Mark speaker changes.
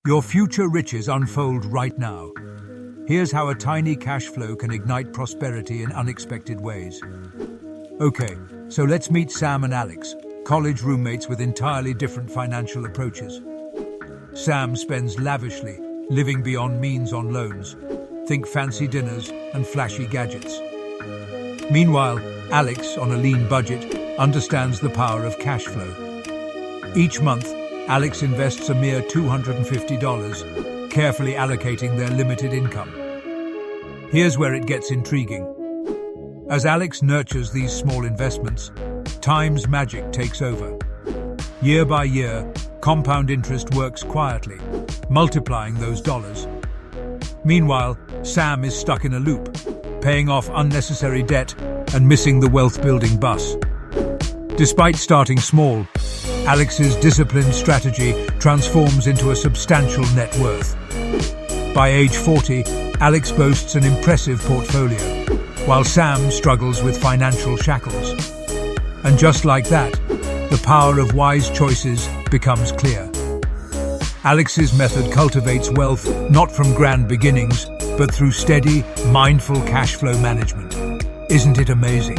Speaker 1: Your future riches unfold right now. Here's how a tiny cash flow can ignite prosperity in unexpected ways. Okay, so let's meet Sam and Alex, college roommates with entirely different financial approaches. Sam spends lavishly, living beyond means on loans. Think fancy dinners and flashy gadgets. Meanwhile, Alex, on a lean budget, understands the power of cash flow. Each month, Alex invests a mere $250, carefully allocating their limited income. Here's where it gets intriguing. As Alex nurtures these small investments, time's magic takes over. Year by year, compound interest works quietly, multiplying those dollars. Meanwhile, Sam is stuck in a loop, paying off unnecessary debt and missing the wealth-building bus. Despite starting small, Alex's disciplined strategy transforms into a substantial net worth. By age 40, Alex boasts an impressive portfolio, while Sam struggles with financial shackles. And just like that, the power of wise choices becomes clear. Alex's method cultivates wealth not from grand beginnings, but through steady, mindful cash flow management. Isn't it amazing?